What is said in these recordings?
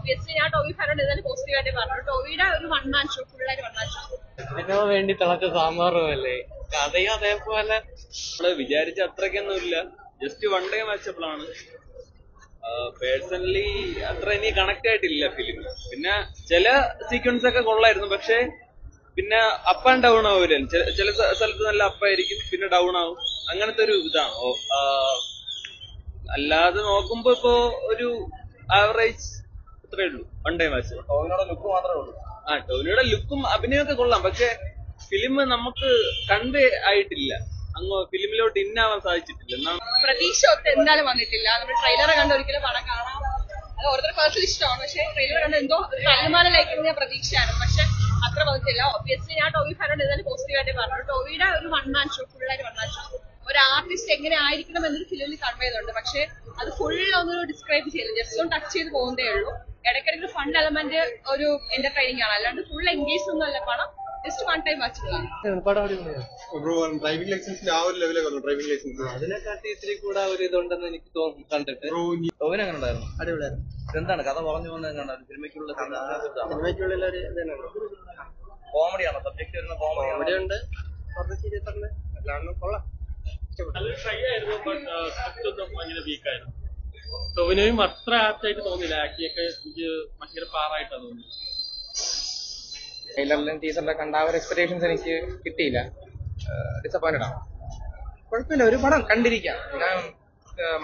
Obviously ഞാൻ ടോവി ഫാനോട് ഇതായാലും positive ആയിട്ട് പറഞ്ഞു. ടോവിയുടെ ഒരു വൺ മാൻ ഷോ, ഫുള്ളായിട്ട് വൺ മാൻ ഷോ. ഇതിനോ വേണ്ടി തിളച്ച സാമ്പാറുമല്ലേ, കഥയും അതേപോലെ നമ്മള് വിചാരിച്ച അത്രയ്ക്കൊന്നും ഇല്ല. ജസ്റ്റ് വൺ ഡേ വാച്ചബിളാണ്. പേഴ്സണലി അത്ര ഇനി കണക്ട് ആയിട്ടില്ല ഫിലിം. പിന്നെ ചില സീക്വൻസ് ഒക്കെ കൊള്ളായിരുന്നു, പക്ഷെ പിന്നെ അപ്പ് ആൻഡ് ഡൗൺ ആവൂല. ചില സ്ഥലത്ത് നല്ല അപ്പായിരിക്കും, പിന്നെ ഡൗൺ ആവും. അങ്ങനത്തെ ഒരു ഇതാണ്. അല്ലാതെ നോക്കുമ്പോ ഇപ്പോ ഒരു ആവറേജ് അത്രേ ഉള്ളൂ. One day watch. ടോവിനോടെ ലുക്ക് മാത്രമേ ഉള്ളൂ. ടോവിനോയുടെ ലുക്കും അഭിനയമൊക്കെ കൊള്ളാം, പക്ഷെ ഫിലിം നമുക്ക് കൺവേ ആയിട്ടില്ല, അങ്ങ് ഫിലിമിലോട്ട് ഇന്നാവാൻ സാധിച്ചിട്ടില്ല. എന്നാണ് പ്രതീക്ഷ ഒത്ത് എന്തായാലും വന്നിട്ടില്ല. നമ്മൾ ട്രെയിലർ കണ്ട് ഒരിക്കലും പണം കാണാം, അത് ഓരോരുത്തർ പേഴ്സണൽ ഇഷ്ടമാണ്. പക്ഷെ ട്രെയിലർ കണ്ട് എന്തോ ഒരു തലമാനയിലേക്ക് പ്രതീക്ഷയാണ്, പക്ഷെ അത്ര വന്നിട്ടില്ല. ഒബ്വിയസ്ലി ഞാൻ ടോവി ഫാനോട് ഇതായാലും പോസിറ്റീവ് ആയിട്ട് പറഞ്ഞു. ടോവിയുടെ ഒരു വൺ മാൻ ഷോ, ഫുള്ളായിട്ട് വൺ മാൻ ഷോ. ഒരു ആർട്ടിസ്റ്റ് എങ്ങനെ ആയിരിക്കണം എന്നൊരു ഫിലിമിൽ കൺവേ ചെയ്തിട്ടുണ്ട്, പക്ഷെ അത് ഫുൾ ഒന്നും ഡിസ്ക്രൈബ് ചെയ്യില്ല, ജസ്റ്റ് ഒന്ന് ടച്ച് ചെയ്ത് പോകുന്നതേ ഉള്ളൂ. ഇടയ്ക്കിടയ്ക്ക് ഫൺ എലമെന്റ് ഒരു എന്റർടൈനിങ് ആണ്, അല്ലാണ്ട് ഫുൾ എൻഗേജ് ഒന്നും അല്ല പണം. ജസ്റ്റ് വൺ ടൈം വാച്ചബിളാണ്. ഡ്രൈവിംഗ് ലൈസൻസിന്റെ ആ ഒരു ലെവലേ വന്നു. ഡ്രൈവിംഗ് ലൈസൻസ് അതിനെക്കാട്ടി ഇത്തിരി കൂടെ ഒരു ഇതുണ്ടെന്ന് എനിക്ക് കണ്ടിട്ട്. ടോവിൻ എങ്ങനെ ഉണ്ടായിരുന്നു? അടിപൊളിയായിരുന്നു. എന്താണ് കഥ പറഞ്ഞു പോകുന്നത്? സിനിമയ്ക്കുള്ള സിനിമയ്ക്കുള്ളിൽ ഒരു കോമഡിയാണോ? സബ്ജക്ട് വരുന്ന കോമഡി ഉണ്ട്, കുറച്ച് സീരിയസ് ഉണ്ട്, എല്ലാം കൊള്ളാം. നല്ല ട്രൈ ആയിരുന്നു, ബട്ട് സ്ക്രിപ്റ്റ് ഒന്നും ഭയങ്കര വീക്കായിരുന്നു. ടോവിനോയും അത്ര ആപ്റ്റായിട്ട് തോന്നില്ല. ആക്ടിയൊക്കെ എനിക്ക് ഭയങ്കര പാറായിട്ടാണ് തോന്നിയത്. ട്രെയിലറിലും ടീസറിലും കണ്ട ആ ഒരു എക്സ്പെക്ടേഷൻസ് എനിക്ക് കിട്ടിയില്ല. ഡിസപ്പോയിന്റഡ് ആണ്. കുഴപ്പമില്ല, ഒരു പടം കണ്ടിരിക്കാം. ഞാൻ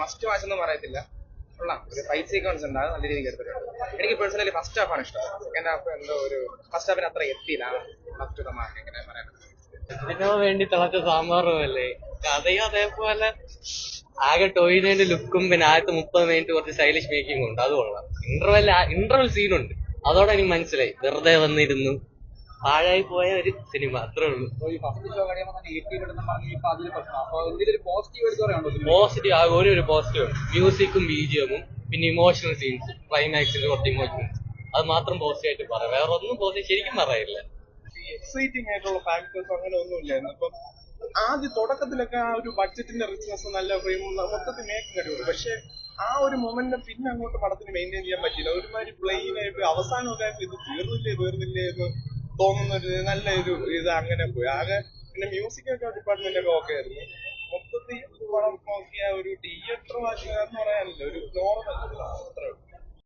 മസ്റ്റ് വാച്ച് ഒന്നും പറയത്തില്ല. കൊള്ളാം. ഒരു ഫൈറ്റ് സീക്വൻസ് ഉണ്ട്, അത് നല്ല രീതിക്ക് എടുത്തിട്ടുണ്ട്. എനിക്ക് പേഴ്സണലി ഫസ്റ്റ് ഹാഫാണ് ഇഷ്ടം. സെക്കൻഡ് ഹാഫ് എന്തോ ഒരു ഫസ്റ്റ് ഹാഫിന് അത്ര എത്തിയില്ല. ഫസ്റ്റ് ദ മാർക്ക് എങ്ങനെ പറയാൻ. ഇതിനോ വേണ്ടി തിളച്ച സാമ്പാറുമല്ലേ, കഥയും അതേപോലെ. ആകെ ടോയിനോന്റെ ലുക്കും പിന്നെ ആദ്യത്തെ 30 മിനിറ്റ് കുറച്ച് സ്റ്റൈലിഷ് മേക്കിംഗ് ഉണ്ട്, അത് കൊള്ളാം. ഇന്റർവെൽ സീനുണ്ട്, അതോടെ എനിക്ക് മനസ്സിലായി വെറുതെ വന്നിരുന്നു പാഴായി പോയ ഒരു സിനിമ, അത്രേ ഉള്ളൂ. പോസിറ്റീവ് ആകെ ഒരു പോസിറ്റീവ് ഉണ്ട്. മ്യൂസിക്കും ബിജിഎമ്മും പിന്നെ ഇമോഷണൽ സീൻസും ക്ലൈമാക്സിന്റെ കുറച്ച് ഇമോഷണൽസ്, അത് മാത്രം പോസിറ്റീവ് ആയിട്ട് പറയാം. വേറെ ഒന്നും പോസിറ്റീവ് ശരിക്കും പറയില്ല. എക്സൈറ്റിംഗ് ആയിട്ടുള്ള ഫാക്ടേഴ്സ് അങ്ങനെ ഒന്നും ഇല്ലായിരുന്നു. ഇപ്പം ആദ്യ തുടക്കത്തിലൊക്കെ ആ ഒരു ബഡ്ജറ്റിന്റെ റിച്ച്നെസ് നല്ല മൊത്തത്തിൽ മേക്കിംഗ് അടിപൊളി, പക്ഷെ ആ ഒരു മൊമെന്റ് പിന്നെ അങ്ങോട്ട് പടത്തിന് മെയിൻറ്റെയിൻ ചെയ്യാൻ പറ്റില്ല. ഒരുമാതിരി പ്ലെയിൻ ആയിട്ട് അവസാനമൊക്കെ ഇത് തീർന്നില്ലേ എന്ന് തോന്നുന്ന ഒരു നല്ല ഒരു ഇത് അങ്ങനെ പോയി. ആകെ പിന്നെ മ്യൂസിക് ഒക്കെ ഡിപ്പാർട്ട്മെന്റ് ഒക്കെ ഓക്കെ ആയിരുന്നു. മൊത്തത്തിൽ പടം നോക്കിയ ഒരു തിയേറ്റർ വാച്ച് എന്ന് പറയാനില്ല, ഒരു നോർമൽ അത്രേ ഉള്ളൂ.